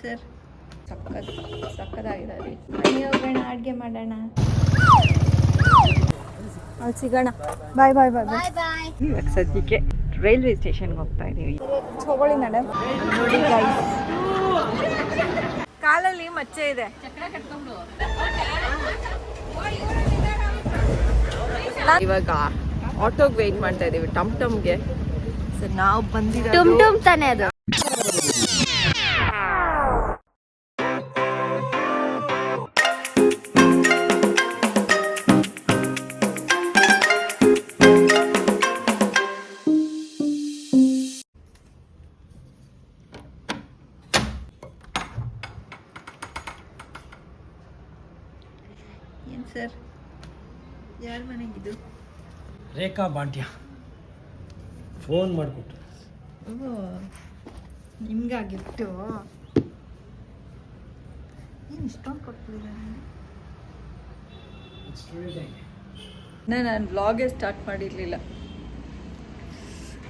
Sir ಸಕ್ಕದಾಗಿದೆ ರೀ. ಮನೆ ಹೋಗೋಣ, ಅಡುಗೆ ಮಾಡೋಣ, ಅಲ್ಲಿ ಸಿಗೋಣ. ಬಾಯ್ ಬಾಯ್ ಬಾಯ್ ಬಾಯ್ ಬಾಯ್. ಇವಾಗ ಸದ್ಯಕ್ಕೆ ರೈಲ್ವೆ ಸ್ಟೇಷನ್ಗೆ ಹೋಗ್ತಾ ಇದ್ದೀವಿ. ತಗೊಳ್ಳಿ ಮೇಡಮ್. ನೋಡಿ ಗೈಸ್, ಕಾಲಲ್ಲಿ ಮಚ್ಚೆ ಇದೆ. ಇವಾಗ ಆಟೋಗೆ ವೆಯ್ಟ್ ಮಾಡ್ತಾ ಇದ್ದೀವಿ, ಟಮ್ಗೆ. ಸರ್ ನಾವು ಬಂದಿರೋ ಟಮ್ ತಾನೇ ಅದು. ಏನು ಸರ್, ಯಾರ ಮನೆಗಿದು? ರೇಖಾ ಬಾಂಟ್ಯ ಫೋನ್ ಮಾಡಿಕೊಟ್ರು. ಓ, ನಿಮ್ಗೆ ಗಿಫ್ಟು ಏನು ಇಷ್ಟೊಂದು ಕೊಟ್ಬಿಟ್ಟಿದ್ದಾರೆ? ನಾನು ವ್ಲಾಗೇ ಸ್ಟಾರ್ಟ್ ಮಾಡಿರಲಿಲ್ಲ.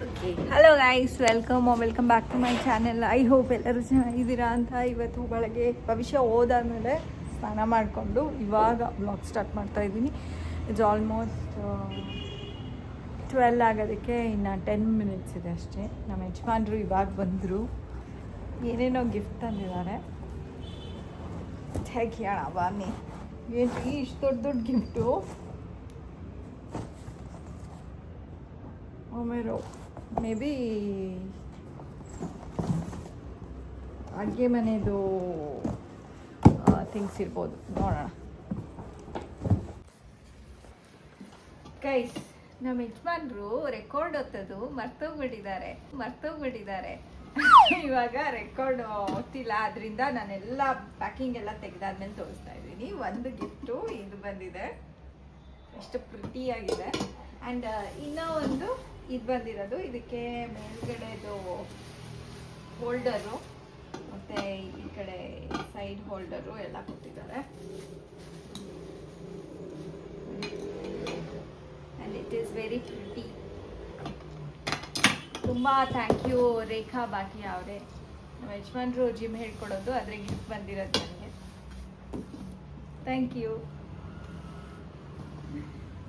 Okay, hello guys, welcome back to my channel. I hope ಎಲ್ಲರೂ ಚೆನ್ನಾಗಿದ್ದೀರಾ ಅಂತ. ಇವತ್ತು ಬೆಳಗ್ಗೆ ಭವಿಷ್ಯ ಹೋದಾದ್ಮೇಲೆ ಸ್ನಾನ ಮಾಡಿಕೊಂಡು ಇವಾಗ ವ್ಲಾಗ್ ಸ್ಟಾರ್ಟ್ ಮಾಡ್ತಾಯಿದ್ದೀನಿ. ಇಟ್ಸ್ ಆಲ್ಮೋಸ್ಟ್ 12 ಆಗೋದಕ್ಕೆ ಇನ್ನು 10 ಮಿನಿಟ್ಸ್ ಇದೆ ಅಷ್ಟೇ. ನಮ್ಮ ಯಜಮಾನ್ರು ಇವಾಗ ಬಂದರು, ಏನೇನೋ ಗಿಫ್ಟ್ ತಂದಿದ್ದಾರೆ. ಹೇಳ ಬನ್ನಿ. ಏನು ಇಷ್ಟು ದೊಡ್ಡ ಗಿಫ್ಟು? ಒಮ್ಮೆರೋ ಮೇ ಬಿ ಅಡುಗೆ ಮನೆಯದು ಥಿಂಗ್ಸ್ ಇರ್ಬೋದು, ನೋಡೋಣ. ಗೈಸ್, ನಮ್ಮ ಯಜಮಾನ್ರು ರೆಕಾರ್ಡ್ ಹೊತ್ತದು ಮರ್ತೋಗ್ಬಿಟ್ಟಿದ್ದಾರೆ. ಇವಾಗ ರೆಕಾರ್ಡ್ ಹೊತ್ತಿಲ್ಲ, ಅದರಿಂದ ನಾನೆಲ್ಲ ಪ್ಯಾಕಿಂಗ್ ಎಲ್ಲ ತೆಗೆದಾದ್ಮೇಲೆ ತೋರಿಸ್ತಾ ಇದ್ದೀನಿ. ಒಂದು ಗಿಫ್ಟು ಇದು ಬಂದಿದೆ, ಎಷ್ಟು ಪ್ರಿಟಿಯಾಗಿದೆ. ಆ್ಯಂಡ್ ಇನ್ನೂ ಒಂದು ಇದು ಬಂದಿರೋದು, ಇದಕ್ಕೆ ಮೇಲ್ಗಡೆದು ಹೋಲ್ಡರು ಮತ್ತು ಈ ಕಡೆ ಸೈಡ್ ಹೋಲ್ಡರು ಎಲ್ಲ ಕೊಟ್ಟಿದ್ದಾರೆ. And it is very pretty. ತುಂಬ ಥ್ಯಾಂಕ್ ಯು ರೇಖಾ ಬಾಟಿಯಾ ಅವರೇ. ನಮ್ಮ ಯಜಮಾನ್ರು ಜಿಮ್ ಹೇಳ್ಕೊಡೋದು, ಆದರೆ ಗಿಫ್ಟ್ ಬಂದಿರೋದು ನನಗೆ. ಥ್ಯಾಂಕ್ ಯು,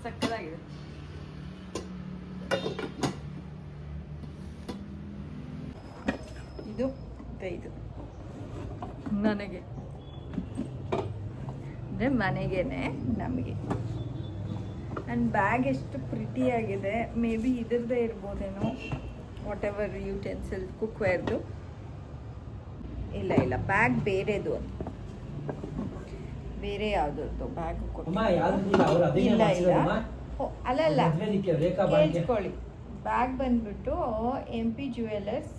ಸಕ್ಕತ್ತಾಗಿದೆ. ಇದು ನನಗೆ ಅಂದರೆ ಮನೆಗೇನೆ ನಮಗೆ. ಆ್ಯಂಡ್ ಬ್ಯಾಗ್ ಎಷ್ಟು ಪ್ರಿಟಿಯಾಗಿದೆ. ಮೇ ಬಿ ಇದ್ರದ್ದೇ ಇರ್ಬೋದೇನೋ, ವಾಟ್ ಎವರ್ ಯುಟೆನ್ಸಿಲ್ ಕುಕ್ವೇರ್ದು. ಇಲ್ಲ ಬ್ಯಾಗ್ ಬೇರೆದು, ಬೇರೆ ಯಾವುದದ್ದು ಬ್ಯಾಗ್ ಇಲ್ಲ. ಅಲ್ಲಲ್ಲ, ಕೇಳಿಸ್ಕೊಳ್ಳಿ. ಬ್ಯಾಗ್ ಬಂದ್ಬಿಟ್ಟು MP ಜ್ಯುವೆಲರ್ಸ್.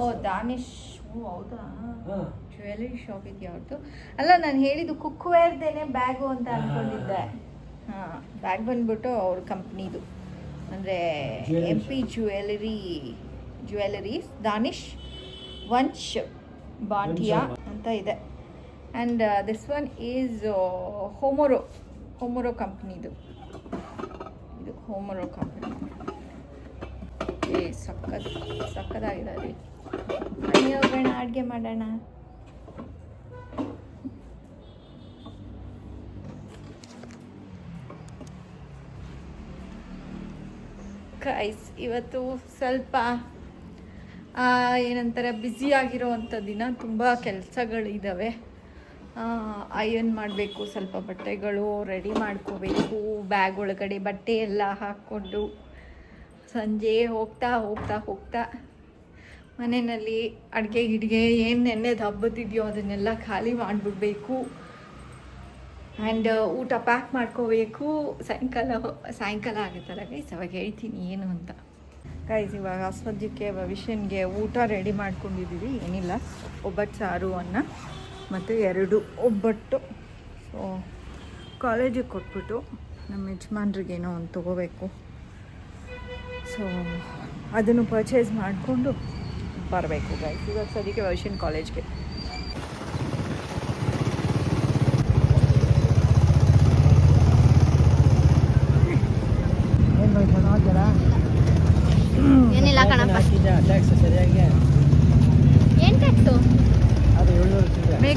ಓ ದಾನಿಶ್. ಓ ಹೌದಾ, ಜ್ಯುವೆಲರಿ ಶಾಪ್ ಇದೆಯಾ ಅವ್ರದ್ದು? ಅಲ್ಲ, ನಾನು ಹೇಳಿದ್ದು ಕುಕ್ವೇರ್ದೇನೆ ಬ್ಯಾಗು ಅಂತ ಅಂದ್ಕೊಂಡಿದ್ದೆ. ಹಾಂ, ಬ್ಯಾಗ್ ಬಂದ್ಬಿಟ್ಟು ಅವ್ರ ಕಂಪ್ನಿದು, ಅಂದರೆ MP ಜ್ಯುವೆಲರೀಸ್ ದಾನಿಶ್ ವಂಶ್ ಬಾಟಿಯಾ ಅಂತ ಇದೆ. ಆ್ಯಂಡ್ ದಿಸ್ ಒನ್ ಈಸ್ ಹೋಮೊರೋ ಕಂಪ್ನಿದು. ಇದು ಹೋಮೊರೋ ಕಂಪ್ನಿ. ಸಕ್ಕದಾಗಿದೆ ರೀ. ಮನೆ ಹೋಗೋಣ, ಅಡುಗೆ ಮಾಡೋಣ. ಗೈಸ್, ಇವತ್ತು ಸ್ವಲ್ಪ ಏನಂತಾರೆ ಬ್ಯುಸಿಯಾಗಿರೋವಂಥ ದಿನ. ತುಂಬ ಕೆಲಸಗಳಿದ್ದಾವೆ. ಐರನ್ ಮಾಡಬೇಕು, ಸ್ವಲ್ಪ ಬಟ್ಟೆಗಳು ರೆಡಿ ಮಾಡ್ಕೋಬೇಕು, ಬ್ಯಾಗ್ ಒಳಗಡೆ ಬಟ್ಟೆ ಎಲ್ಲ ಹಾಕ್ಕೊಂಡು ಸಂಜೆ ಹೋಗ್ತಾ ಮನೆಯಲ್ಲಿ ಅಡುಗೆ ಗಿಡ್ಗೆ ಏನು ನೆನ್ನೆದು ಹಬ್ಬದಿದೆಯೋ ಅದನ್ನೆಲ್ಲ ಖಾಲಿ ಮಾಡಿಬಿಡ್ಬೇಕು. ಆ್ಯಂಡ್ ಊಟ ಪ್ಯಾಕ್ ಮಾಡ್ಕೋಬೇಕು. ಸಾಯಂಕಾಲ ಆಗುತ್ತಲ್ಲ ಗೈಸ್, ಅವಾಗ ಹೇಳ್ತೀನಿ ಏನು ಅಂತ. ಗೈಸ್, ಇವಾಗ ಸದ್ಯಕ್ಕೆ ಭವಿಷ್ಯನಿಗೆ ಊಟ ರೆಡಿ ಮಾಡ್ಕೊಂಡಿದ್ದೀವಿ. ಏನಿಲ್ಲ, ಒಬ್ಬಟ್ಟು ಸಾರು ಅನ್ನ ಮತ್ತು 2 ಒಬ್ಬಟ್ಟು. ಸೊ ಕಾಲೇಜಿಗೆ ಕೊಟ್ಬಿಟ್ಟು ನಮ್ಮ ಯಜಮಾನ್ರಿಗೇನೋ ಒಂದು ತೊಗೋಬೇಕು. ಸೊ ಅದನ್ನು ಪರ್ಚೇಸ್ ಮಾಡಿಕೊಂಡು ಬರಬೇಕು ಗೈಸ್. ಇವಾಗ ಸದ್ಯಕ್ಕೆ ಭವಿಷ್ಯನ ಕಾಲೇಜ್ಗೆ. ಏನಿಲ್ಲ ಕಣಪ್ಪ. ಏನು ಟ್ಯಾಕ್ಸು?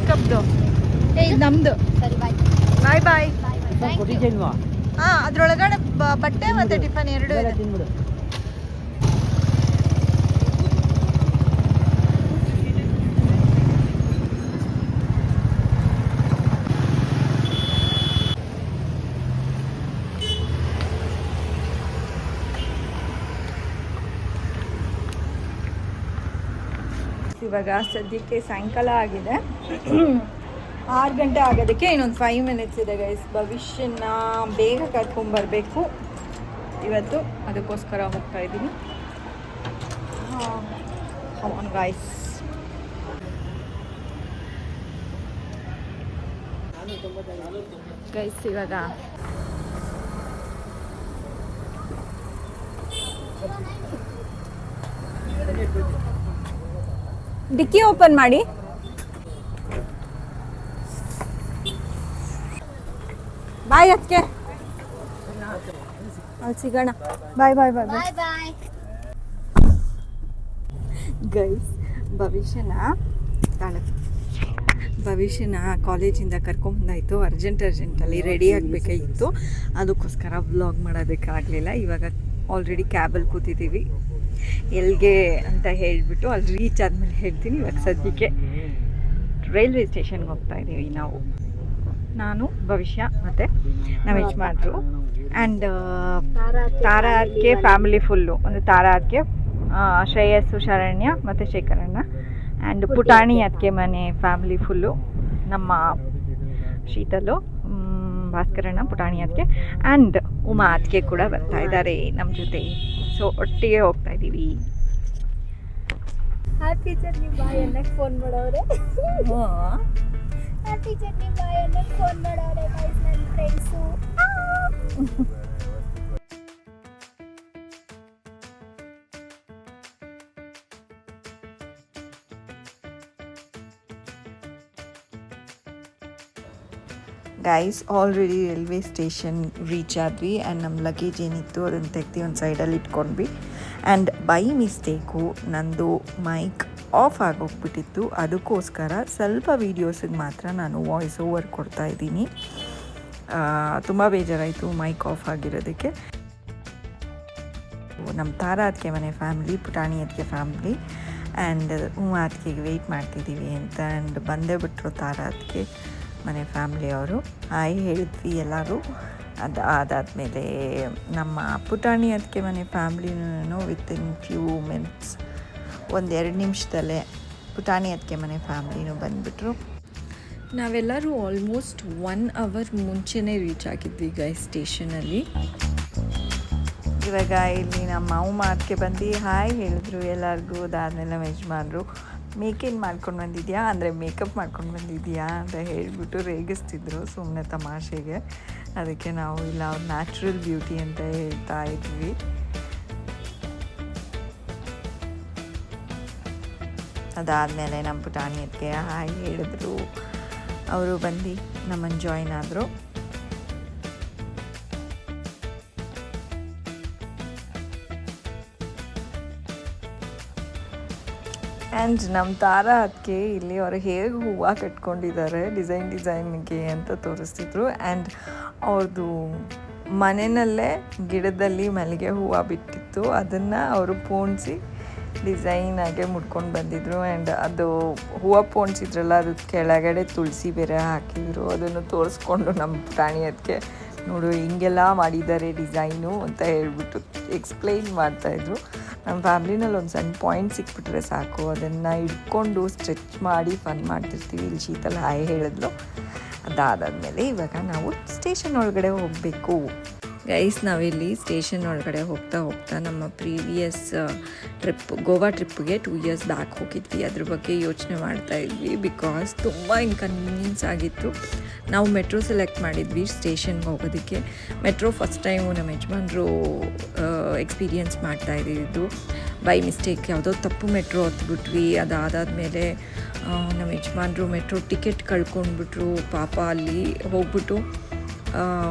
ಮೇಕಪ್ದು ಇದು ನಮ್ಮದು. ಸರಿ ಬಾಯ್ ಬಾಯ್ ಬಾಯ್. ಬಾಯ್ ಕೊಟ್ಟಿದ್ದೇಲ್ವಾ ಹಾಂ, ಅದರೊಳಗಡೆ ಬಟ್ಟೆ ಮತ್ತು ಟಿಫನ್ ಎರಡೂ ಇದೆ. ತಿನ್ಬಿಡು. ಇವಾಗ ಸದ್ಯಕ್ಕೆ ಸಾಯಂಕಾಲ ಆಗಿದೆ. 6 ಗಂಟೆ ಆಗೋದಕ್ಕೆ ಇನ್ನೊಂದು 5 ಮಿನಿಟ್ಸ್ ಇದೆ ಗೈಸ್. ಭವಿಷ್ಯನ ಬೇಗ ಕರ್ಕೊಂಬರ್ಬೇಕು ಇವತ್ತು, ಅದಕ್ಕೋಸ್ಕರ ಹೋಗ್ತಾ ಇದ್ದೀನಿ. On guys. ಗೈಸ್ ಇವಾಗ ಡಿಕ್ಕಿ ಓಪನ್ ಮಾಡಿ. ಬಾಯ್ ಅದಕ್ಕೆ ಅಲ್ಲಿ ಸಿಗೋಣ. ಬಾಯ್ ಬಾಯ್ ಬಾಯ್ ಬಾಯ್. ಬಾಯ್ ಗೈಸ್ ಭವಿಷ್ಯನ ಕಾಲೇಜಿಂದ ಕರ್ಕೊಂಬಂದಾಯಿತು. ಅರ್ಜೆಂಟಲ್ಲಿ ರೆಡಿ ಆಗಬೇಕಾಗಿತ್ತು, ಅದಕ್ಕೋಸ್ಕರ ವ್ಲಾಗ್ ಮಾಡೋದಕ್ಕಾಗಲಿಲ್ಲ. ಇವಾಗ ಆಲ್ರೆಡಿ ಕ್ಯಾಬಲ್ಲಿ ಕೂತಿದ್ದೀವಿ. ಎಲ್ಲಿಗೆ ಅಂತ ಹೇಳಿಬಿಟ್ಟು ಅಲ್ಲಿ ರೀಚ್ ಆದಮೇಲೆ ಹೇಳ್ತೀನಿ. ಇವಾಗ ಸದ್ಯಕ್ಕೆ ರೈಲ್ವೆ ಸ್ಟೇಷನ್ಗೆ ಹೋಗ್ತಾ ಇದ್ದೀವಿ ನಾವು, ನಾನು, ಭವಿಷ್ಯ ಮತ್ತು ನಮ್ಮ ಯಜಮಾನ್ರು ಆ್ಯಂಡ್ ತಾರಾ ಅದಕ್ಕೆ ಫ್ಯಾಮಿಲಿ ಫುಲ್ಲು. ಒಂದು ತಾರಾ ಅದಕ್ಕೆ ಶ್ರೇಯಸ್ಸು, ಶರಣ್ಯ ಮತ್ತು ಶೇಖರಣ್ಣ ಆ್ಯಂಡ್ ಪುಟಾಣಿ ಅದಕ್ಕೆ ಮನೆ ಫ್ಯಾಮಿಲಿ ಫುಲ್ಲು. ನಮ್ಮ ಶೀತಲು, ಭಾಸ್ಕರಣ್ಣ, ಪುಟಾಣಿ ಅದಕ್ಕೆ ಆ್ಯಂಡ್ ಉಮಾ ಅದಕ್ಕೆ ಕೂಡ ಬರ್ತಾ ಇದ್ದಾರೆ ನಮ್ಮ ಜೊತೆ. ಸೊ ಒಟ್ಟಿಗೆ ಹೋಗ್ತಾ ಇದ್ದೀವಿ. ಹ್ಯಾಪಿ ಜರ್ನಿ ಬಾಯ್ ಅನ್ನಕ್ಕೆ ಫೋನ್ ಮಾಡೋರೆ. ಹ್ಯಾಪಿ ಜರ್ನಿ ಬಾಯ್ ಅನ್ನಕ್ಕೆ ಫೋನ್ ಮಾಡೋರೆ ಗೈಸ್ ನನ್ನ friends. Guys already railway station reach ಆದ್ವಿ ಆ್ಯಂಡ್ ನಮ್ಮ ಲಗೇಜ್ ಏನಿತ್ತು ಅದನ್ನು ತೆಗ್ದು ಒಂದು ಸೈಡಲ್ಲಿ ಇಟ್ಕೊಂಡ್ವಿ. ಆ್ಯಂಡ್ ಬೈ ಮಿಸ್ಟೇಕು ನಂದು ಮೈಕ್ ಆಫ್ ಆಗೋಗ್ಬಿಟ್ಟಿತ್ತು. ಅದಕ್ಕೋಸ್ಕರ ಸ್ವಲ್ಪ ವೀಡಿಯೋಸಿಗೆ ಮಾತ್ರ ನಾನು ವಾಯ್ಸ್ ಓವರ್ ಕೊಡ್ತಾ ಇದ್ದೀನಿ. ತುಂಬ ಬೇಜಾರಾಯಿತು ಮೈಕ್ ಆಫ್ ಆಗಿರೋದಕ್ಕೆ. ನಮ್ಮ ತಾರಾ ಅದಕ್ಕೆ ಮನೆ ಫ್ಯಾಮ್ಲಿ, ಪುಟಾಣಿ ಅದಕ್ಕೆ ಫ್ಯಾಮ್ಲಿ ಆ್ಯಂಡ್ ಉಮಾ ಅದಕ್ಕೆ ವೆಯ್ಟ್ ಮಾಡ್ತಿದ್ದೀವಿ ಅಂತ. ಆ್ಯಂಡ್ ಬಂದೇ ಬಿಟ್ಟರು ತಾರಾ ಅದಕ್ಕೆ ಮನೆ ಫ್ಯಾಮ್ಲಿಯವರು. ಹಾಯ್ ಹೇಳಿದ್ವಿ ಎಲ್ಲರೂ. ಅದಾದಮೇಲೆ ನಮ್ಮ ಪುಟಾಣಿ ಅದಕ್ಕೆ ಮನೆ ಫ್ಯಾಮ್ಲಿನೂ ವಿತಿನ್ ಫ್ಯೂ ಮಿನಿಟ್ಸ್, 1-2 ನಿಮಿಷದಲ್ಲೇ ಪುಟಾಣಿ ಅದಕ್ಕೆ ಮನೆ ಫ್ಯಾಮ್ಲಿನೂ ಬಂದುಬಿಟ್ರು. ನಾವೆಲ್ಲರೂ ಆಲ್ಮೋಸ್ಟ್ 1 ಅವರ್ ಮುಂಚೆನೇ ರೀಚ್ ಆಗಿದ್ವಿ ಗೈಸ್ ಸ್ಟೇಷನಲ್ಲಿ. ಇವಾಗ ಇಲ್ಲಿ ನಮ್ಮ ಉಮಾ ಅದಕ್ಕೆ ಬಂದು ಹಾಯ್ ಹೇಳಿದ್ರು ಎಲ್ಲರಿಗೂ. ಅದಾದಮೇಲೆ ನಮ್ಮ ಯಜಮಾನ್ರು ಮೇಕೇನು ಮಾಡ್ಕೊಂಡು ಬಂದಿದ್ಯಾ ಅಂದರೆ ಮೇಕಪ್ ಮಾಡ್ಕೊಂಡು ಬಂದಿದ್ಯಾ ಅಂತ ಹೇಳಿಬಿಟ್ಟು ರೇಗಿಸ್ತಿದ್ರು ಸುಮ್ಮನೆ ತಮಾಷೆಗೆ. ಅದಕ್ಕೆ ನಾವು ಇಲ್ಲ ಅವ್ರು ನ್ಯಾಚುರಲ್ ಬ್ಯೂಟಿ ಅಂತ ಹೇಳ್ತಾ ಇದ್ವಿ. ಅದಾದಮೇಲೆ ನಮ್ಮ ಪುಟಾಣಿ ಅದಕ್ಕೆ ಹಾಯ್ ಹೇಳಿದ್ರು. ಅವರು ಬಂದು ನಮ್ಮನ್ನು ಜಾಯ್ನ್ ಆದರು. ಆ್ಯಂಡ್ ನಮ್ಮ ತಾರಾ ಅದಕ್ಕೆ ಇಲ್ಲಿ ಅವರು ಹೇಗೆ ಹೂವು ಕಟ್ಕೊಂಡಿದ್ದಾರೆ ಡಿಸೈನ್ಗೆ ಅಂತ ತೋರಿಸ್ತಿದ್ರು. ಆ್ಯಂಡ್ ಅವ್ರದ್ದು ಮನೆಯಲ್ಲೇ ಗಿಡದಲ್ಲಿ ಮಲ್ಲಿಗೆ ಹೂವು ಬಿಟ್ಟಿತ್ತು, ಅದನ್ನು ಅವರು ಪೋಣಿಸಿ ಡಿಸೈನಾಗೆ ಮುಡ್ಕೊಂಡು ಬಂದಿದ್ರು. ಆ್ಯಂಡ್ ಅದು ಹೂವು ಪೋಣಿಸಿದ್ರಲ್ಲ, ಅದು ಕೆಳಗಡೆ ತುಳಸಿ ಬೇರೆ ಹಾಕಿದ್ರು. ಅದನ್ನು ತೋರಿಸ್ಕೊಂಡು ನಮ್ಮ ಪ್ರಾಣಿ ಅದಕ್ಕೆ ನೋಡು ಹಿಂಗೆಲ್ಲ ಮಾಡಿದ್ದಾರೆ ಡಿಸೈನು ಅಂತ ಹೇಳ್ಬಿಟ್ಟು ಎಕ್ಸ್ಪ್ಲೈನ್ ಮಾಡ್ತಾಯಿದ್ರು. ನಮ್ಮ ಫ್ಯಾಮ್ಲಿನಲ್ಲಿ ಒಂದು ಸಣ್ಣ ಪಾಯಿಂಟ್ ಸಿಕ್ಬಿಟ್ರೆ ಸಾಕು, ಅದನ್ನು ಇಟ್ಕೊಂಡು ಸ್ಟ್ರೆಚ್ ಮಾಡಿ ಫನ್ ಮಾಡ್ತಿರ್ತೀವಿ. ಇಲ್ಲಿ ಶೀತಲ್ ಹಾಯ್ ಹೇಳಿದ್ಲು. ಅದಾದಮೇಲೆ ಇವಾಗ ನಾವು ಸ್ಟೇಷನ್ ಒಳಗಡೆ ಹೋಗಬೇಕು ಗೈಸ್. ನಾವಿಲ್ಲಿ ಸ್ಟೇಷನ್ ಒಳಗಡೆ ಹೋಗ್ತಾ ನಮ್ಮ ಪ್ರೀವಿಯಸ್ ಟ್ರಿಪ್ ಗೋವಾ ಟ್ರಿಪ್ಗೆ 2 ಇಯರ್ಸ್ ಬ್ಯಾಕ್ ಹೋಗಿದ್ವಿ. ಅದ್ರ ಬಗ್ಗೆ ಯೋಚನೆ ಮಾಡ್ತಾ ಇದ್ವಿ ಬಿಕಾಸ್ ತುಂಬ ಇನ್ಕನ್ವೀನಿಯನ್ಸ್ ಆಗಿತ್ತು. ನಾವು ಮೆಟ್ರೋ ಸೆಲೆಕ್ಟ್ ಮಾಡಿದ್ವಿ ಸ್ಟೇಷನ್ಗೆ ಹೋಗೋದಕ್ಕೆ. ಮೆಟ್ರೋ ಫಸ್ಟ್ ಟೈಮು ನಮ್ಮ ಯಜಮಾನ್ರು ಎಕ್ಸ್ಪೀರಿಯನ್ಸ್ ಮಾಡ್ತಾ ಇದ್ದಿದ್ದು. ಬೈ ಮಿಸ್ಟೇಕ್ ಯಾವುದೋ ತಪ್ಪು ಮೆಟ್ರೋ ಹತ್ಬಿಟ್ವಿ. ಅದಾದಮೇಲೆ ನಮ್ಮ ಯಜಮಾನ್ರು ಮೆಟ್ರೋ ಟಿಕೆಟ್ ಕಳ್ಕೊಂಡ್ಬಿಟ್ರು. ಪಾಪ ಅಲ್ಲಿ ಹೋಗ್ಬಿಟ್ಟು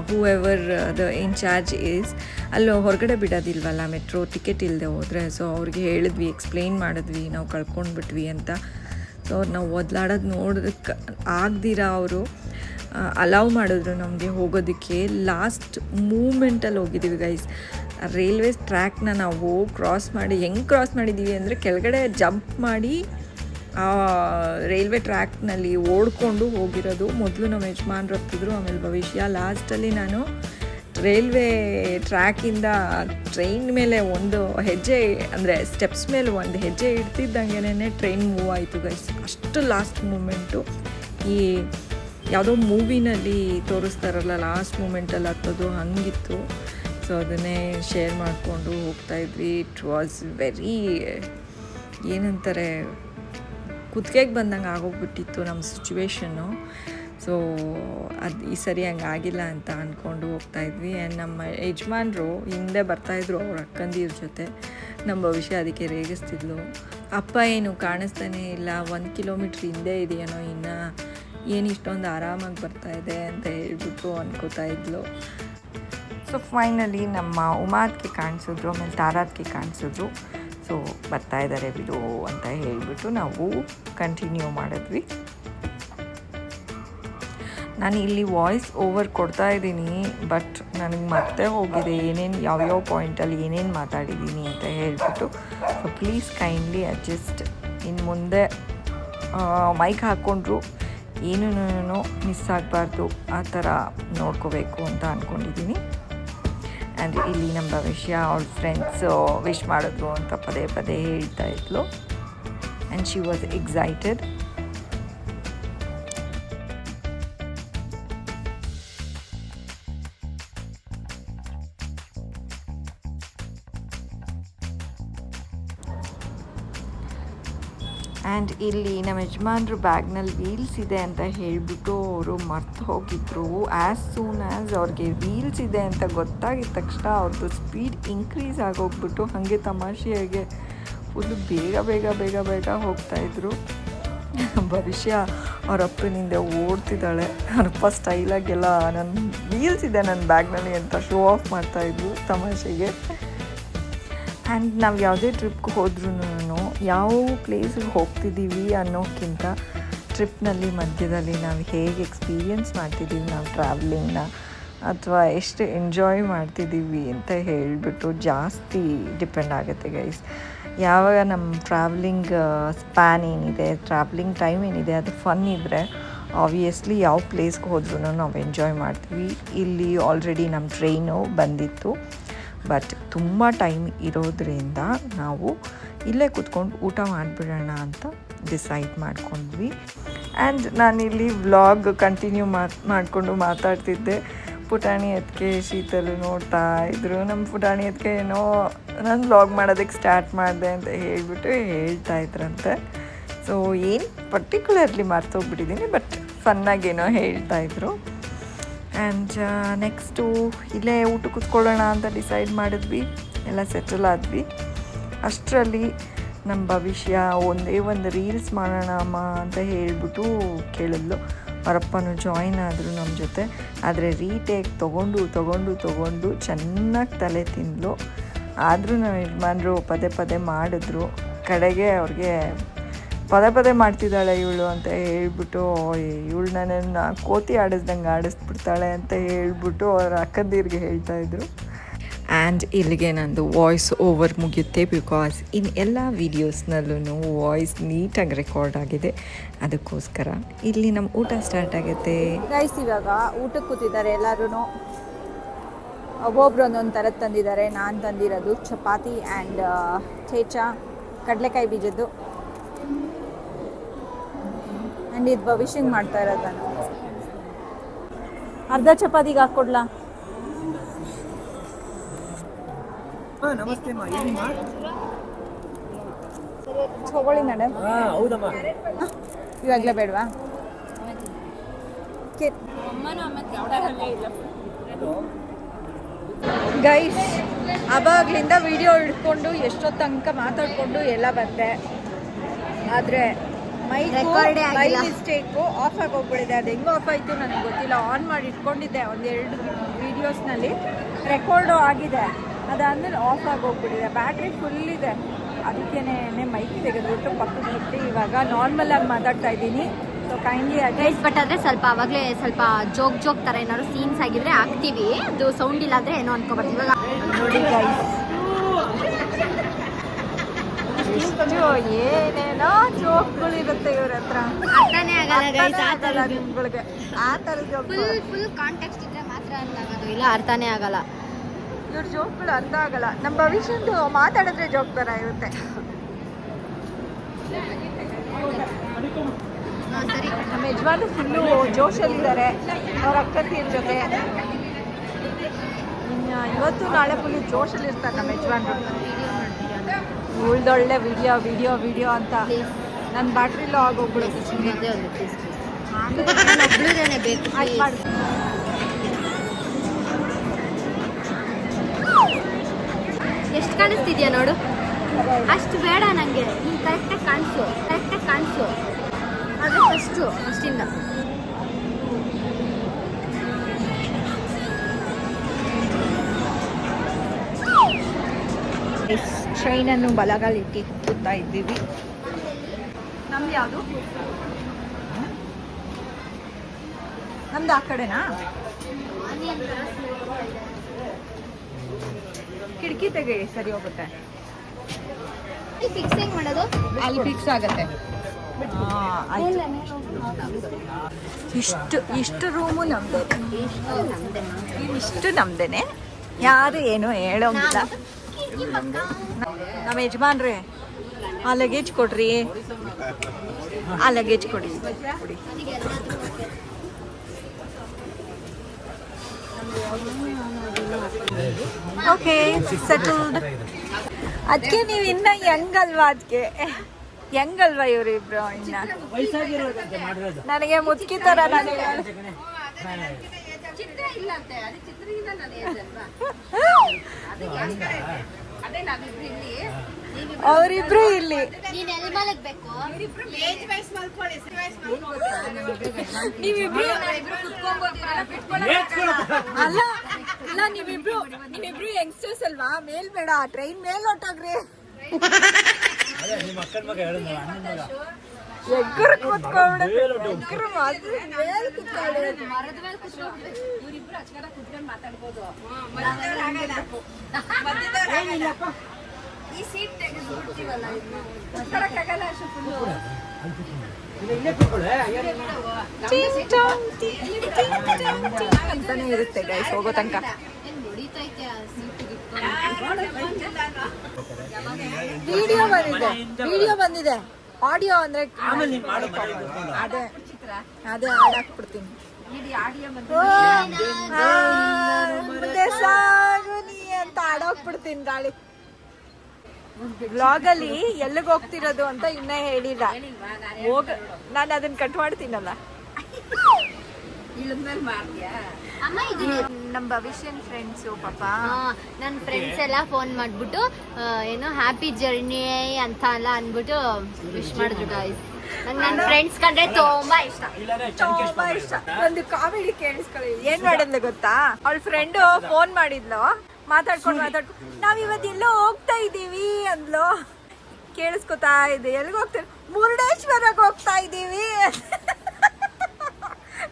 ಹೂ ಎವರ್ ದ ಇನ್ಚಾರ್ಜ್ ಈಸ್ ಅಲ್ಲಿ ಹೊರಗಡೆ ಬಿಡೋದಿಲ್ವಲ್ಲ ಮೆಟ್ರೋ ಟಿಕೆಟ್ ಇಲ್ಲದೆ ಹೋದರೆ. ಸೊ ಅವ್ರಿಗೆ ಹೇಳಿದ್ವಿ, ಎಕ್ಸ್ಪ್ಲೈನ್ ಮಾಡಿದ್ವಿ ನಾವು ಕಳ್ಕೊಂಡ್ಬಿಟ್ವಿ ಅಂತ. ಸೊ ನಾವು ಒದ್ಲಾಡೋದು ನೋಡೋದಕ್ಕೆ ಆಗ್ದಿರ ಅವರು ಅಲೌ ಮಾಡಿದ್ರು ನಮಗೆ ಹೋಗೋದಕ್ಕೆ. ಲಾಸ್ಟ್ ಮೂಮೆಂಟಲ್ಲಿ ಹೋಗಿದ್ದೀವಿ ಗೈಸ್. ರೈಲ್ವೇಸ್ ಟ್ರ್ಯಾಕ್ನ ನಾವು ಕ್ರಾಸ್ ಮಾಡಿ ಹೆಂಗೆ ಕ್ರಾಸ್ ಮಾಡಿದ್ದೀವಿ ಅಂದರೆ ಕೆಳಗಡೆ ಜಂಪ್ ಮಾಡಿ ರೈಲ್ವೆ ಟ್ರ್ಯಾಕ್ನಲ್ಲಿ ಓಡ್ಕೊಂಡು ಹೋಗಿರೋದು. ಮೊದಲು ನಮ್ಮ ಯಜಮಾನ್ರು ಹತ್ತಿದ್ರು, ಆಮೇಲೆ ಭವಿಷ್ಯ. ಲಾಸ್ಟಲ್ಲಿ ನಾನು ರೈಲ್ವೆ ಟ್ರ್ಯಾಕಿಂದ ಟ್ರೈನ್ ಮೇಲೆ ಒಂದು ಹೆಜ್ಜೆ ಅಂದರೆ ಸ್ಟೆಪ್ಸ್ ಮೇಲೆ ಒಂದು ಹೆಜ್ಜೆ ಇಡ್ತಿದ್ದಂಗೆ ಟ್ರೈನ್ ಮೂವ್ ಆಯಿತು ಗೈಸ್. ಅಷ್ಟು ಲಾಸ್ಟ್ ಮೂಮೆಂಟು. ಈ ಯಾವುದೋ ಮೂವಿನಲ್ಲಿ ತೋರಿಸ್ತಾರಲ್ಲ ಲಾಸ್ಟ್ ಮೂಮೆಂಟಲ್ಲಿ ಹತ್ತೋದು, ಹಂಗಿತ್ತು. ಸೊ ಅದನ್ನೇ ಶೇರ್ ಮಾಡಿಕೊಂಡು ಹೋಗ್ತಾಯಿದ್ವಿ. ಇಟ್ ವಾಸ್ ವೆರಿ ಏನಂತಾರೆ, ಕುತ್ತಿಗೆಗೆ ಬಂದಂಗೆ ಆಗೋಗ್ಬಿಟ್ಟಿತ್ತು ನಮ್ಮ ಸಿಚುವೇಶನ್ನು. ಸೊ ಅದು ಈ ಸರಿ ಹಂಗೆ ಆಗಿಲ್ಲ ಅಂತ ಅಂದ್ಕೊಂಡು ಹೋಗ್ತಾಯಿದ್ವಿ. ಆ್ಯಂಡ್ ನಮ್ಮ ಯಜಮಾನ್ರು ಹಿಂದೆ ಬರ್ತಾಯಿದ್ರು ಅವ್ರ ಅಕ್ಕಂದಿರ ಜೊತೆ. ನಮ್ಮ ಭವಿಷ್ಯ ಅದಕ್ಕೆ ರೇಗಿಸ್ತಿದ್ಲು. ಅಪ್ಪ ಏನು ಕಾಣಿಸ್ತಾನೆ ಇಲ್ಲ, 1 ಕಿಲೋಮೀಟ್ರ್ ಹಿಂದೆ ಇದೆಯೇನೋ, ಇನ್ನು ಏನು ಇಷ್ಟೊಂದು ಆರಾಮಾಗಿ ಬರ್ತಾಯಿದೆ ಅಂತ ಹೇಳ್ಬಿಟ್ಟು ಅನ್ಕೋತಾ ಇದ್ಲು. ಸೊ ಫೈನಲಿ ನಮ್ಮ ಉಮಾದ್ಗೆ ಕಾಣಿಸಿದ್ರು, ಆಮೇಲೆ ತಾರಾದ್ಗೆ ಕಾಣಿಸಿದ್ರು. ಸೊ ಬರ್ತಾ ಇದ್ದಾರೆ ಬಿಡು ಅಂತ ಹೇಳಿಬಿಟ್ಟು ನಾವು ಕಂಟಿನ್ಯೂ ಮಾಡಿದ್ವಿ. ನಾನು ಇಲ್ಲಿ ವಾಯ್ಸ್ ಓವರ್ ಕೊಡ್ತಾ ಇದ್ದೀನಿ, ಬಟ್ ನನಗೆ ಮತ್ತೆ ಹೋಗಿದೆ ಏನೇನು ಯಾವ್ಯಾವ ಪಾಯಿಂಟಲ್ಲಿ ಏನೇನು ಮಾತಾಡಿದ್ದೀನಿ ಅಂತ ಹೇಳ್ಬಿಟ್ಟು. So please kindly adjust. ಇನ್ನು ಮುಂದೆ ಮೈಕ್ ಹಾಕ್ಕೊಂಡ್ರು ಏನೂ ಮಿಸ್ ಆಗಬಾರ್ದು, ಆ ಥರ ನೋಡ್ಕೋಬೇಕು ಅಂತ ಅಂದ್ಕೊಂಡಿದ್ದೀನಿ. ಆ್ಯಂಡ್ ಇಲ್ಲಿ ನಮ್ಮ ಭವಿಷ್ಯ ಅವ್ರ ಫ್ರೆಂಡ್ಸ್ ವಿಶ್ ಮಾಡಿದ್ರು ಅಂತ ಪದೇ ಪದೇ ಹೇಳ್ತಾ ಇದ್ಲು. And she was excited. And ಇಲ್ಲಿ ನಮ್ಮ ಯಜಮಾನ್ರು ಬ್ಯಾಗ್ನಲ್ಲಿ ವೀಲ್ಸ್ ಇದೆ ಅಂತ ಹೇಳಿಬಿಟ್ಟು ಅವರು ಮರ್ತು ಹೋಗಿದ್ರು. ಆ್ಯಸ್ ಸೂನ್ ಆ್ಯಸ್ ಅವ್ರಿಗೆ ವೀಲ್ಸ್ ಇದೆ ಅಂತ ಗೊತ್ತಾಗಿದ ತಕ್ಷಣ ಅವ್ರದ್ದು ಸ್ಪೀಡ್ ಇನ್ಕ್ರೀಸ್ ಆಗೋಗ್ಬಿಟ್ಟು ಹಾಗೆ ತಮಾಷೆಯಾಗೆ ಫುಲ್ಲು ಬೇಗ ಬೇಗ ಬೇಗ ಬೇಗ ಹೋಗ್ತಾಯಿದ್ರು. ಭವಿಷ್ಯ ಅವ್ರ ಅಪ್ಪನಿಂದ ಓಡ್ತಿದ್ದಾಳೆ. ಅವ್ರಪ್ಪ ಸ್ಟೈಲಾಗೆಲ್ಲ ನನ್ನ ವೀಲ್ಸ್ ಇದೆ ನನ್ನ ಬ್ಯಾಗ್ನಲ್ಲಿ ಅಂತ ಶೋ ಆಫ್ ಮಾಡ್ತಾಯಿದ್ರು ತಮಾಷೆಗೆ. ಆ್ಯಂಡ್ ನಾವು ಯಾವುದೇ ಟ್ರಿಪ್ಗೆ ಹೋದ್ರೂ ಯಾವ ಪ್ಲೇಸಿಗೆ ಹೋಗ್ತಿದ್ದೀವಿ ಅನ್ನೋಕ್ಕಿಂತ ಟ್ರಿಪ್ನಲ್ಲಿ ಮಧ್ಯದಲ್ಲಿ ನಾವು ಹೇಗೆ ಎಕ್ಸ್ಪೀರಿಯೆನ್ಸ್ ಮಾಡ್ತಿದ್ದೀವಿ ನಾವು ಟ್ರಾವೆಲಿಂಗ್ನ, ಅಥವಾ ಎಷ್ಟು ಎಂಜಾಯ್ ಮಾಡ್ತಿದ್ದೀವಿ ಅಂತ ಹೇಳಿಬಿಟ್ಟು ಜಾಸ್ತಿ ಡಿಪೆಂಡ್ ಆಗುತ್ತೆ ಗೈಸ್. ಯಾವಾಗ ನಮ್ಮ ಟ್ರಾವೆಲಿಂಗ್ ಸ್ಪ್ಯಾನ್ ಏನಿದೆ, ಟ್ರಾವೆಲಿಂಗ್ ಟೈಮ್ ಏನಿದೆ ಅದು ಫನ್ ಇದ್ದರೆ ಆಬ್ವಿಯಸ್ಲಿ ಯಾವ ಪ್ಲೇಸ್ಗೆ ಹೋದ್ರೂ ನಾವು ಎಂಜಾಯ್ ಮಾಡ್ತೀವಿ. ಇಲ್ಲಿ ಆಲ್ರೆಡಿ ನಮ್ಮ ಟ್ರೈನು ಬಂದಿತ್ತು, ಬಟ್ ತುಂಬ ಟೈಮ್ ಇರೋದ್ರಿಂದ ನಾವು ಇಲ್ಲೇ ಕೂತ್ಕೊಂಡು ಊಟ ಮಾಡಿಬಿಡೋಣ ಅಂತ ಡಿಸೈಡ್ ಮಾಡ್ಕೊಂಡ್ವಿ. ಆ್ಯಂಡ್ ನಾನಿಲ್ಲಿ ವ್ಲಾಗ್ ಕಂಟಿನ್ಯೂ ಮಾಡಿಕೊಂಡು ಮಾತಾಡ್ತಿದ್ದೆ. ಪುಟಾಣಿ ಅದಕ್ಕೆ ಶೀತಲು ನೋಡ್ತಾ ಇದ್ರು. ನಮ್ಮ ಪುಟಾಣಿ ಅದಕ್ಕೆ ಏನೋ ನಾನು ವ್ಲಾಗ್ ಮಾಡೋದಕ್ಕೆ ಸ್ಟಾರ್ಟ್ ಮಾಡಿದೆ ಅಂತ ಹೇಳ್ಬಿಟ್ಟು ಹೇಳ್ತಾ ಇದ್ರಂತೆ. ಸೊ ಏನು ಪರ್ಟಿಕ್ಯುಲರ್ಲಿ ಮರ್ತೋಗ್ಬಿಟ್ಟಿದ್ದೀನಿ, ಬಟ್ ಫನ್ನಾಗೇನೋ ಹೇಳ್ತಾಯಿದ್ರು. ಆ್ಯಂಡ್ ನೆಕ್ಸ್ಟು ಇಲ್ಲೇ ಊಟ ಕೂತ್ಕೊಳ್ಳೋಣ ಅಂತ ಡಿಸೈಡ್ ಮಾಡಿದ್ವಿ. ಎಲ್ಲ ಸೆಟಲ್ ಆದ್ವಿ. ಅಷ್ಟರಲ್ಲಿ ನಮ್ಮ ಭವಿಷ್ಯ ಒಂದೇ ಒಂದು ರೀಲ್ಸ್ ಮಾಡೋಣ ಅಮ್ಮ ಅಂತ ಹೇಳ್ಬಿಟ್ಟು ಕೇಳಿದ್ಲು. ಅವರಪ್ಪನೂ ಜಾಯಿನ್ ಆದರು ನಮ್ಮ ಜೊತೆ. ಆದರೆ ರೀಟೇಕ್ ತೊಗೊಂಡು ಚೆನ್ನಾಗಿ ತಲೆ ತಿಂದಳು. ಆದರೂ ನಮ್ಮ ಯಜಮಾನ್ರು ಪದೇ ಪದೇ ಮಾಡಿದ್ರು. ಕಡೆಗೆ ಅವ್ರಿಗೆ ಪದೇ ಪದೇ ಮಾಡ್ತಿದ್ದಾಳೆ ಇವಳು ಅಂತ ಹೇಳ್ಬಿಟ್ಟು, ಇವಳು ನನ್ನನ್ನು ಕೋತಿ ಆಡಿಸ್ದಂಗೆ ಆಡಿಸ್ಬಿಡ್ತಾಳೆ ಅಂತ ಹೇಳ್ಬಿಟ್ಟು ಅವ್ರ ಅಕ್ಕಂದಿರಿಗೆ ಹೇಳ್ತಾಯಿದ್ರು. ಆ್ಯಂಡ್ ಇಲ್ಲಿಗೆ ನಂದು ವಾಯ್ಸ್ ಓವರ್ ಮುಗಿಯುತ್ತೆ, ಬಿಕಾಸ್ ಇನ್ನು ಎಲ್ಲ ವೀಡಿಯೋಸ್ನಲ್ಲೂ ವಾಯ್ಸ್ ನೀಟಾಗಿ ರೆಕಾರ್ಡ್ ಆಗಿದೆ. ಅದಕ್ಕೋಸ್ಕರ ಇಲ್ಲಿ ನಮ್ಮ ಊಟ ಸ್ಟಾರ್ಟ್ ಆಗುತ್ತೆ ಗೈಸ್. ಇವಾಗ ಊಟಕ್ಕೆ ಕೂತಿದ್ದಾರೆ ಎಲ್ಲರೂ. ಒಬ್ಬೊಬ್ರು ಒಂದೊಂದು ಥರದ್ದು ತಂದಿದ್ದಾರೆ. ನಾನು ತಂದಿರೋದು ಚಪಾತಿ ಆ್ಯಂಡ್ ಥೇಚ, ಕಡಲೆಕಾಯಿ ಬೀಜದ್ದು. ಆ್ಯಂಡ್ ಇದು ಭವಿಷ್ಯಂಗೆ ಮಾಡ್ತಾ ಇರೋದು ನಾನು. ಅರ್ಧ ಚಪಾತಿಗೆ ಹಾಕ್ಕೊಡ್ಲಾ? ನಮಸ್ತೆ ತಗೊಳ್ಳಿ ಮೇಡಮ್. ಹೌದಮ್ಮ, ಇವಾಗಲೇ ಬೇಡವಾ? ಗೈಸ್, ಅವಾಗಲಿಂದ ವಿಡಿಯೋ ಹಿಡ್ಕೊಂಡು ಎಷ್ಟೊತ್ತು ತನಕ ಮಾತಾಡಿಕೊಂಡು ಎಲ್ಲ ಬಂದೆ. ಆದರೆ ಮೈ ಮಿಸ್ಟೇಕು ಆಫ್ ಆಗಿ ಹೋಗ್ಬಿಟ್ಟಿದೆ. ಅದು ಹೆಂಗೆ ಆಫ್ ಆಯಿತು ನನಗೆ ಗೊತ್ತಿಲ್ಲ. ಆನ್ ಮಾಡಿ ಇಟ್ಕೊಂಡಿದ್ದೆ ಒಂದೆರಡು ವೀಡಿಯೋಸ್ನಲ್ಲಿ, ರೆಕಾರ್ಡು ಆಗಿದೆ. ಅದಾದಮೇಲೆ ಆಫ್ ಆಗಿ ಹೋಗ್ಬಿಟ್ಟಿದೆ. ಬ್ಯಾಟ್ರಿ ಫುಲ್ ಇದೆ. ಅದಕ್ಕೇನೆ ಮೈಕ್ ತೆಗೆದ್ಬಿಟ್ಟು ಪಕ್ಕಕ್ಕೆ ಬಿಟ್ಟು ಇವಾಗ ನಾರ್ಮಲ್ ಆಗಿ ಮಾತಾಡ್ತಾ ಇದ್ದೀನಿ. ಸೊ ಕೈಂಡ್ಲಿ ಗೈಸ್ ಬಟ್ ಆದರೆ ಸ್ವಲ್ಪ ಅವಾಗಲೇ ಸ್ವಲ್ಪ ಜೋಕ್ ಥರ ಏನಾದ್ರು ಸೀನ್ಸ್ ಆಗಿದ್ರೆ ಹಾಕ್ತೀವಿ. ಅದು ಸೌಂಡ್ ಇಲ್ಲ ಅಂದರೆ ಏನೋ ಅನ್ಕೊಬಾರ್ದು. ಇವಾಗ ನೋಡಿ ಗೈಸ್ ಏನೇನೋ ಜೋಕ್ಗಳಿರುತ್ತೆ ಇವ್ರ ಹತ್ರ. ಅರ್ಥನೇ ಆಗಲ್ಲ ಗೈಸ್ ಆ ಥರ ನಿಮ್ಗಳಿಗೆ ಆ ಥರ ಫುಲ್ ಕಾಂಟೆಕ್ಸ್ಟ್ ಇದ್ರೆ ಮಾತ್ರ ಅರ್ಥ ಆಗೋದು, ಇಲ್ಲ ಅರ್ಥನೇ ಆಗಲ್ಲ. ಇವ್ರ ಜೋಕ್ಗಳು ಅರ್ಥ ಆಗಲ್ಲ. ನಮ್ಮ ಭವಿಷ್ಯಂದು ಮಾತಾಡಿದ್ರೆ ಜೋಕ್ ಥರ ಇರುತ್ತೆ. ಸರಿ ನಮ್ಮ ಯಜಮಾನ ಫುಲ್ಲು ಜೋಶಲ್ಲಿದ್ದಾರೆ ಅವ್ರ ಅಕ್ಕಂತೀರ ಜೊತೆ. ಇವತ್ತು ನಾಳೆ ಫುಲ್ಲು ಜೋಶಲ್ಲಿ ಇರ್ತಾರೆ ನಮ್ಮ ಯಜಮಾನ್ರು. ಉಳ್ದೊಳ್ಳೆ ವಿಡಿಯೋ ಅಂತ ನನ್ನ ಬ್ಯಾಟ್ರಿಲೂ ಆಗೋಗ್ಬಿಡುತ್ತೆ. ಒಬ್ಳುದೇನೆ ಬೇಕು. ಎಷ್ಟು ಕಾಣಿಸ್ತಿದ್ಯಾ ನೋಡು. ಅಷ್ಟು ಬೇಡ ನನಗೆ, ನೀನು ಕರೆಕ್ಟಾಗಿ ಕಾಣಿಸು. ಅದು ಫಸ್ಟಿಂದ ಟ್ರೈನನ್ನು ಬಲಗಾಲಿಟ್ಟು ಕೂತಾ ಇದ್ದೀವಿ. ನಮ್ದು ಯಾವುದು? ನಮ್ದು ಆ ಕಡೆನಾ? ಕಿಟಕಿ ತೆಗೆ, ಸರಿ ಹೋಗುತ್ತೆ. ಫಿಕ್ಸ್ ಹೆಂಗ್ ಮಾಡೋದು? ಅಲ್ಲಿ ಫಿಕ್ಸ್ ಆಗುತ್ತೆ. ಇಷ್ಟು ರೂಮು ನಮ್ದೇ, ಇಷ್ಟು ನಮ್ದೇನೆ. ಯಾರು ಏನು ಹೇಳೋಂಗಿಲ್ಲ. ನಮ್ಮ ಯಜಮಾನ್ರಿ ಆ ಲಗೇಜ್ ಕೊಡ್ರಿ, ಆ ಲಗೇಜ್ ಕೊಡಿ. Okay settled. ಅದಕ್ಕೆ ನೀವು ಇನ್ನ ಹೆಂಗಲ್ವಾ? ಅದಕ್ಕೆ ಹೆಂಗಲ್ವಾ ಇವರಿಬ್ರು ಇನ್ನ ನನಗೆ ಮುದುಕಿ ತರ. ಅವರಿಬ್ರು ಇಲ್ಲಿ ಅಲ್ಲ ಅಲ್ಲ, ನೀವಿಬ್ರು ಯಂಗ್ಸ್ಟರ್ಸ್ ಅಲ್ವಾ? ಮೇಲ್ ಬೇಡ, ಟ್ರೈನ್ ಮೇಲ್ ಹೊಟ್ಟೋಗ್ರಿ. ಎಗ್ಗರು ಕೂತ್ಕೊಂಡ್ಬಿಡೋದು. ಅಂತಾನೆ ಇರುತ್ತೆ ಗೈಸ್ ಹೋಗೋ ತನಕ. ವಿಡಿಯೋ ಬಂದಿದೆ. ಆಡಿಯೋ ಅಂದ್ರೆ ಅದೇ ಹಾಡಾಕ್ಬಿಡ್ತೀನಿ. ಮುಂದೆ ಸಾಗು ನೀ ಅಂತ ಹಾಡೋಗ್ಬಿಡ್ತೀನಿ ಗಾಳಿ. ಬ್ಲಾಗಲ್ಲಿ ಎಲ್ಲಿಗೆ ಹೋಗ್ತಿರೋದು ಅಂತ ಇನ್ನ ಹೇಳಿಲ್ಲ. ನಾನು ಅದನ್ನ ಕಟ್ ಮಾಡ್ತೀನಲ್ಲ. ನಮ್ಮ ಭವಿಷ್ಯನ್ ಫ್ರೆಂಡ್ಸು ಪಾಪ ನನ್ನ ಫ್ರೆಂಡ್ಸ್ ಎಲ್ಲ ಫೋನ್ ಮಾಡ್ಬಿಟ್ಟು ಏನೋ ಹ್ಯಾಪಿ ಜರ್ನಿ ಅಂತ ಎಲ್ಲ ಅಂದ್ಬಿಟ್ಟು ವಿಶ್ ಮಾಡಿದ್ರು ಗಾಯ್ಸ್. ನಂಗೆ ನನ್ನ ಫ್ರೆಂಡ್ಸ್ ಕಂಡ್ರೆ ತುಂಬಾ ಇಷ್ಟ. ಒಂದು ಕಾಮಿಡಿ ಕೇಳಿಸ್ಕೊಳ್ಳಿ. ಏನ್ ಮಾಡಿದ್ಲು ಗೊತ್ತಾ? ಅವಳ ಫ್ರೆಂಡು ಫೋನ್ ಮಾಡಿದ್ಲು, ಮಾತಾಡ್ಕೊಂಡು ನಾವ್ ಇವತ್ತೆಲ್ಲೋ ಹೋಗ್ತಾ ಇದ್ದೀವಿ ಅಂದ್ಲು. ಕೇಳಿಸ್ಕೊತಾ ಇದೆ. ಎಲ್ಲಿಗೆ ಹೋಗ್ತೀವಿ? ಮುರುಡೇಶ್ವರಕ್ಕೆ ಹೋಗ್ತಾ ಇದ್ದೀವಿ.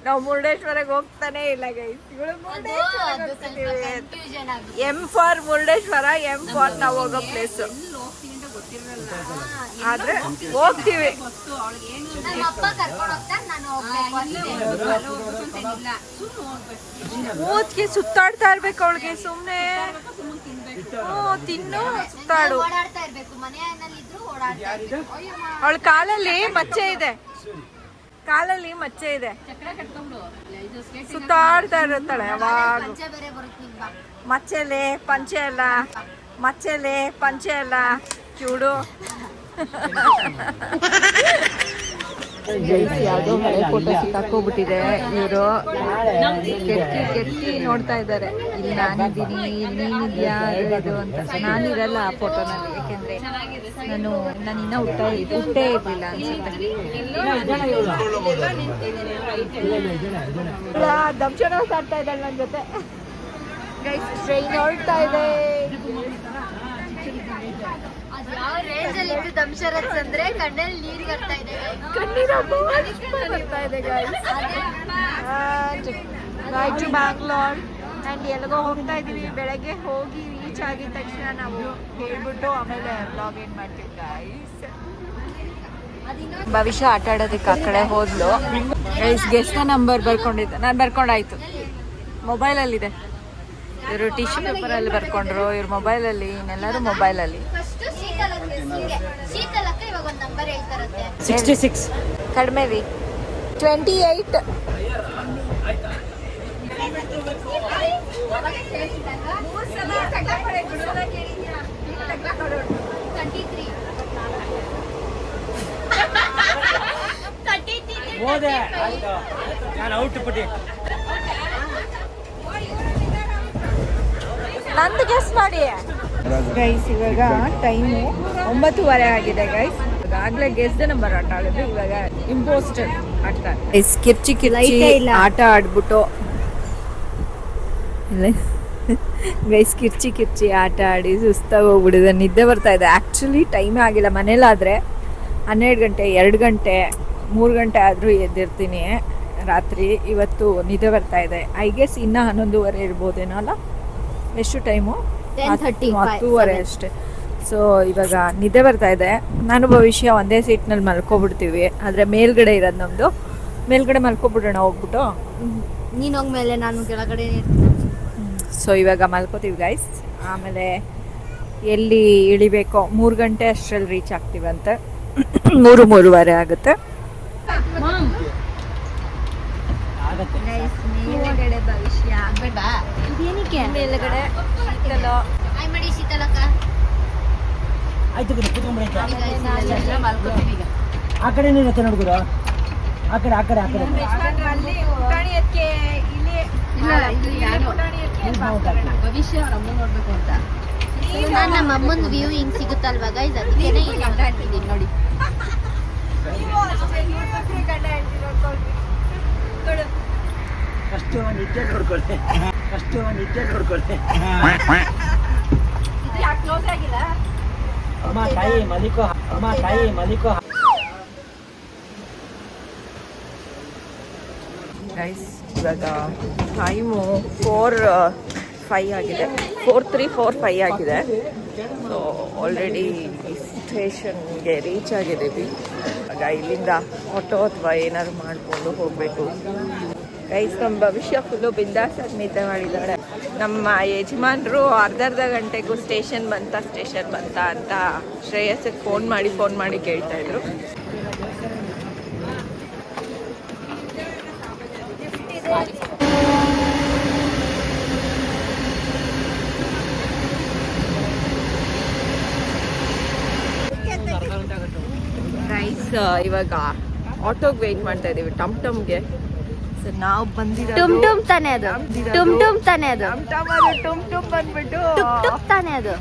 ನಾವು ಮುರುಡೇಶ್ವರಕ್ಕೆ ಹೋಗ್ತಾನೆ ಇಲ್ಲ guys. M for Murudeshwar, M for ನಾವು ಹೋಗೋ ಪ್ಲೇಸ್. ಆದ್ರೆ ಹೋಗ್ತೀವಿ. ಮೂತ್ಗೆ ಸುತ್ತಾಡ್ತಾ ಇರ್ಬೇಕು ಅವಳಿಗೆ. ಸುಮ್ನೆ ತಿನ್ನು ಸುತ್ತಾಡು. ಅವಳ ಕಾಲಲ್ಲಿ ಮಚ್ಚೆ ಇದೆ, ಸುತ್ತಾಡ್ತಾ ಇರುತ್ತಾಳೆ ಯಾವಾಗ. ಮಚ್ಚೆಲೆ ಪಂಚೆ ಎಲ್ಲ ಚೂಡು. ಯಾವುದೋ ಹಳೆ ಫೋಟೋ ಸಿಕ್ಕಾಕೋಗ್ಬಿಟ್ಟಿದೆ. ಇವರು ಕೆತ್ತಿ ನೋಡ್ತಾ ಇದ್ದಾರೆ. ಇಲ್ಲಿ ನಾನಿದ್ದೀನಿ, ಇಲ್ಲಿ ನೀನಿದ್ಯಾ, ಇದು ಅಂತ. ನಾನಿರಲ್ಲ ಆ ಫೋಟೋನಲ್ಲಿ, ಯಾಕೆಂದ್ರೆ ನಾನು ಇನ್ನ ಹುಟ್ಟೇ ಇರ್ಲಿಲ್ಲ ಅನ್ಸುತ್ತೆ. ದರ್ಶನ ಆಡ್ತಾ ಇದ್ದಾಳೆ ನನ್ನ ಜೊತೆ. ಟ್ರೈನ್ ಹೊರಡ್ತಾ ಇದೆ. ಯಾವ ರೇಂಜ್ ಅಲ್ಲಿ ಇತ್ತು ದಮ್ಶರತ್ಸ್ ಅಂದ್ರೆ ಕಣ್ಣಲ್ಲಿ ನೀರು ಬರ್ತಾ ಇದೆ ಬರ್ತಾ ಇದೆ ರೈಟ್ ಟು ಬ್ಯಾಂಗ್ಳೂರ್ ಆ್ಯಂಡ್ ಎಲ್ಲಿಗೋ ಹೋಗ್ತಾ ಇದ್ದೀವಿ. ಬೆಳಗ್ಗೆ ಹೋಗಿ ರೀಚ್ ಆಗಿದ ತಕ್ಷಣ ನಾವು ಹೇಳ್ಬಿಟ್ಟು ಆಮೇಲೆ ಬ್ಲಾಗ್ ಏನು ಮಾಡ್ತೀವಿ ಗೈಸ್. ಭವಿಷ್ಯ ಆಟ ಆಡೋದಕ್ಕೆ ಆ ಕಡೆ ಹೋದ್ಲು ಗೈಸ್. ಗೆಸ್ಟ್ ನಂಬರ್ ಬರ್ಕೊಂಡಿದ್ದೆ ನಾನು, ಬರ್ಕೊಂಡಾಯ್ತು. ಮೊಬೈಲಲ್ಲಿದೆ. ಇವರು ಟಿಶ್ಯೂ ಪೇಪರಲ್ಲಿ ಬರ್ಕೊಂಡ್ರು, ಇವ್ರ ಮೊಬೈಲಲ್ಲಿ, ಇನ್ನೆಲ್ಲರೂ ಮೊಬೈಲಲ್ಲಿ. ಶೀತಲಕ್ಕ ಇವಾಗ ಒಂದು ನಂಬರ್ ಹೇಳ್ತಾರಂತೆ. 66 ಕಡಿಮೆ 28. ಹೋದೆ ಆಯ್ತು, ನಾನು ಔಟ್ ಪುಟಿ. ನಂದು ಗೆಸ್ ಮಾಡಿ ಗೈಸ್. ಇವಾಗ ಟೈಮು 9:30 ಆಗಿದೆ ಗೈಸ್. ಆಗಲೇ ಗೆಸ್ಟ್ ನಂಬರ್ ಆಟ ಆಡಿದ್ರು, ಇವಾಗ ಇಂಪೋಸ್ಟರ್ ಆಡ್ತಾರೆ. ಕಿರ್ಚಿ ಆಟ ಆಡ್ಬಿಟ್ಟು ಗೈಸ್ ಕಿರ್ಚಿ ಆಟ ಆಡಿ ಸುಸ್ತಾಗಿ ಹೋಗ್ಬಿಟ್ಟಿದೆ, ನಿದ್ದೆ ಬರ್ತಾ ಇದೆ. ಆ್ಯಕ್ಚುಲಿ ಟೈಮೇ ಆಗಿಲ್ಲ. ಮನೇಲಾದರೆ 12 ಗಂಟೆ 2 ಗಂಟೆ 3 ಗಂಟೆ ಆದರೂ ಎದ್ದಿರ್ತೀನಿ ರಾತ್ರಿ. ಇವತ್ತು ನಿದ್ದೆ ಬರ್ತಾ ಇದೆ. ಐ ಗೆಸ್ ಇನ್ನೂ 11:30 ಇರ್ಬೋದೇನೋ ಅಲ್ಲ. ಎಷ್ಟು ಟೈಮು? 10:30 ಅಷ್ಟೇ. ಸೊ ಇವಾಗ ನಿದ್ದೆ ಬರ್ತಾ ಇದೆ. ನಾನು ಭವಿಷ್ಯ ಒಂದೇ ಸೀಟ್ನಲ್ಲಿ ಮಲ್ಕೊಬಿಡ್ತೀವಿ. ಆದರೆ ಮೇಲ್ಗಡೆ ಇರೋದು ನಮ್ಮದು. ಮೇಲ್ಗಡೆ ಮಲ್ಕೊಬಿಡೋಣ ಹೋಗ್ಬಿಟ್ಟು. ನೀನು ಹೋಗ್ಮೇಲೆ ನಾನು ಕೆಳಗಡೆ. ಸೊ ಇವಾಗ ಮಲ್ಕೋತೀವಿ ಗೈಸ್. ಆಮೇಲೆ ಎಲ್ಲಿ ಇಳಿಬೇಕೋ 3 ಗಂಟೆ ಅಷ್ಟರಲ್ಲಿ ರೀಚ್ ಆಗ್ತೀವಂತೆ. 3:30 ಆಗುತ್ತೆ. ಮೇಲ್ಗಡೆ ಭವಿಷ್ಯ ಇದೇನಕ್ಕೆ ಮೇಲ್ಗಡೆ ಆಯ್ ಮಾಡಿ ಶೀತಲಕ್ಕ. ಆಯ್ತು ಕೂತ್ಕೊಂಡ್ಬಿಡೈತೆ. ಮಲ್ಕೋತೀವಿ ಈಗ. ಆ ಕಡೆನೇ ಇರುತ್ತೆ ನೋಡ್ಗುರು, ಆ ಕಡೆ ಭವಿಷ್ಯ ಅವ್ರ ಅಮ್ಮ ನೋಡ್ಬೇಕು ಅಂತ ನಾನು ನಮ್ಮ ಅಮ್ಮನ ವ್ಯೂ ಹಿಂಗ್ ಸಿಗುತ್ತಲ್ವಾ ಗೈಸ್, ಅದಕ್ಕೇನೆ ಈಗ ಆಟ ಆಡ್ತಿದ್ದೀನಿ ನೋಡಿ. ಫಸ್ಟ್ ನಿದ್ದೆ ನೋಡ್ಕೊಳ್ಳಿ, ಅಮ್ಮ ತಾಯಿ ಮಲಿಕೋ. ಗೈಸ್ ಇವಾಗ ಟೈಮು 4:05 ಆಗಿದೆ. 4:03 4:05 ಆಗಿದೆ. ಸೊ ಆಲ್ರೆಡಿ ಸ್ಟೇಷನ್ಗೆ ರೀಚ್ ಆಗಿದ್ದೀವಿ. ಆಗ ಇಲ್ಲಿಂದ ಆಟೋ ಅಥವಾ ಏನಾದ್ರು ಮಾಡ್ಕೊಂಡು ಹೋಗಬೇಕು. ಗೈಸ್ ನಮ್ಮ ಭವಿಷ್ಯ ಫುಲ್ಲು ಬಿಂದಾಸಾಗಿ ನಿದ್ದೆ ಮಾಡಿದ್ದಾಳೆ. ನಮ್ಮ ಯಜಮಾನ್ರು ಅರ್ಧ ಗಂಟೆಗೂ ಸ್ಟೇಷನ್ ಬಂತ ಅಂತ ಶ್ರೇಯಸ್ಸಿಗೆ ಫೋನ್ ಮಾಡಿ ಕೇಳ್ತಾಯಿದ್ರು. ಗೈಸ್ ಇವಾಗ ಆಟೋಗೆ ವೆಯ್ಟ್ ಮಾಡ್ತಾ ಇದ್ದೀವಿ, ಟಮ್ಗೆ. ಸೊ ನಾವು ಬಂದಿರೋದು ಟುಮ್ ತಾನೇ ಅದು, ಟುಮ್ ತಾನೇ ಅದು, ಟಮ್ ಬಂದ್ಬಿಟ್ಟು ತಾನೇ ಅದು,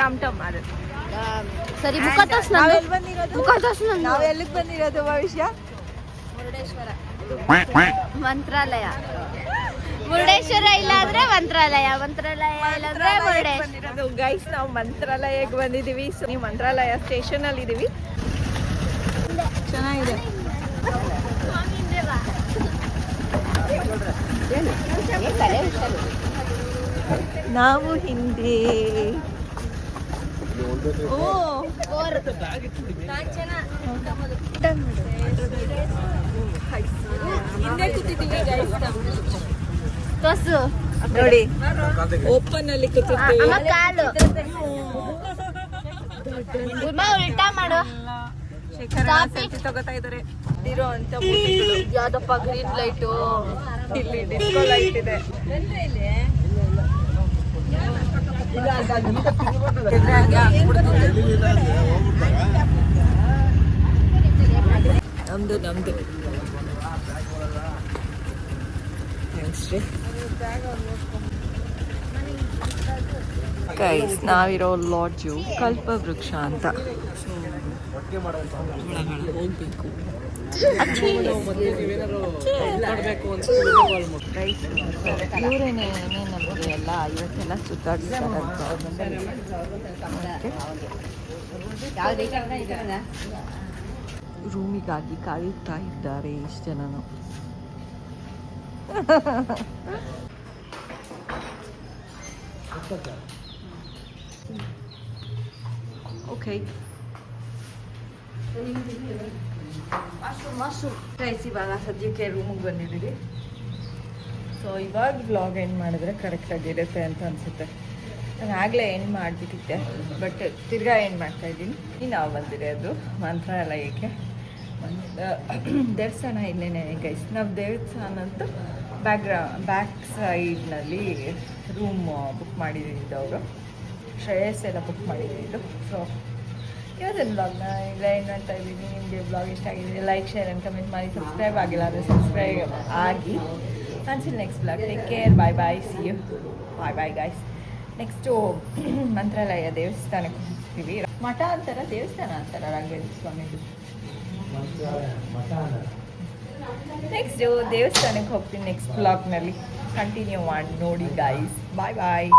ಟಮ್ ಅದು. ಸರಿ ಮುಖ ತೋರ್ಸು ನಾವು ಎಲ್ಲಿಗೆ ಬಂದಿರೋದು ಭವಿಷ್ಯ? ಮಂತ್ರಾಲಯ. ಮುರುಡೇಶ್ವರ ಇಲ್ಲಾಂದ್ರೆ ಮಂತ್ರಾಲಯ ಇಲ್ಲಾಂದ್ರೆ ಮುರುಡೇಶ್ವರ. ಗೈಸ್ ನಾವು ಮಂತ್ರಾಲಯಕ್ಕೆ ಬಂದಿದ್ದೀವಿ. ಸೊ ನೀವು ಮಂತ್ರಾಲಯ ಸ್ಟೇಷನ್ ಅಲ್ಲಿ ಇದೀವಿ. ಚೆನ್ನಾಗಿದೆ. ನಾವು ಹಿಂದೆ ಹಿಂದೆ ಕೂತಿದ್ದೀವಿ ಗೈಸ್. ತೋರ್ಸು ನೋಡಿ, ಓಪನ್ ಅಲ್ಲಿ ಕೂತಿದ್ದೀವಿ. ಅಮ್ಮ ಕಾಲು ಉಲ್ಟಾ ಮಾಡು. ಸೆಲ್ಫಿ ತಗೋತಾ ಇದಾರೆ. ಇರೋಂತ ಯಾವ್ದಪ್ಪ ಗ್ರೀನ್ ಲೈಟು, ಇಲ್ಲಿ ಡಿಸ್ಕೋ ಲೈಟ್ ಇದೆ. ನಮ್ದು ಗೈಸ್ ನಾವಿರೋ ಲಾಡ್ಜು ಕಲ್ಪವೃಕ್ಷ ಅಂತ. ಹೋಗ್ಬೇಕು. ಇವರೇನೆ ನಮಗೆ ಎಲ್ಲ ಇವತ್ತೆಲ್ಲ ಸುತ್ತಾಡಿಸ್ತಾರಂತೆ. ರೂಮಿಗಾಗಿ ಕಾಯುತ್ತಾ ಇದ್ದಾರೆ ಇಷ್ಟು ಜನನು. ಓಕೆ ಗೈಸ್, ಇವಾಗ ಸದ್ಯಕ್ಕೆ ರೂಮಿಗೆ ಬಂದಿದ್ದೀವಿ. ಸೊ ಇವಾಗ ವ್ಲಾಗ್ ಎಂಡ್ ಮಾಡಿದ್ರೆ ಕರೆಕ್ಟಾಗಿರುತ್ತೆ ಅಂತ ಅನಿಸುತ್ತೆ. ನಾನು ಆಗಲೇ ಎಂಡ್ ಮಾಡಿಬಿಟ್ಟಿದ್ದೆ, ಬಟ್ ತಿರ್ಗಾ ಎಂಡ್ ಮಾಡ್ತಾಯಿದ್ದೀನಿ. ನಾವು ಬಂದಿರೋದು ಮಂತ್ರಾಲಯಕ್ಕೆ. ದೇವಸ್ಥಾನ ಇಲ್ಲೇನೆ ಗೈಸ್. ನಾವು ದೇವಸ್ಥಾನ ಅಂತ ಬ್ಯಾಕ್ ಸೈಡ್ನಲ್ಲಿ ರೂಮ್ ಬುಕ್ ಮಾಡಿದ್ದು ಅವರು, ಶ್ರೇಯಸ್ ಎಲ್ಲ ಬುಕ್ ಮಾಡಿದ್ದು. ಸೊ ಇವತ್ತಿನ ಬ್ಲಾಗ್ನ ಇಲ್ಲ ಏನು ಮಾಡ್ತಾ ಇದ್ದೀನಿ. ನಿಮಗೆ ಬ್ಲಾಗ್ ಇಷ್ಟ ಆಗಿದೆ ಲೈಕ್, ಶೇರ್ ಆ್ಯಂಡ್ ಕಮೆಂಟ್ ಮಾಡಿ. ಸಬ್ಸ್ಕ್ರೈಬ್ ಆಗಿಲ್ಲ ಅಂದರೆ ಸಬ್ಸ್ಕ್ರೈಬ್ ಆಗಿ. Until next vlog, take care, bye, see you, bye guys. Next Mantralaya ದೇವಸ್ಥಾನಕ್ಕೆ ಹೋಗ್ತೀವಿ. ಮಠ ಅಂತಾರ ದೇವಸ್ಥಾನ ಅಂತಾರ ರಾಘವೇಂದ್ರ ಸ್ವಾಮಿದು. ನೆಕ್ಸ್ಟು ದೇವಸ್ಥಾನಕ್ಕೆ ಹೋಗ್ತೀನಿ ನೆಕ್ಸ್ಟ್ ಬ್ಲಾಗ್ನಲ್ಲಿ. ಕಂಟಿನ್ಯೂ ಮಾಡಿ ನೋಡಿ ಗೈಸ್. ಬಾಯ್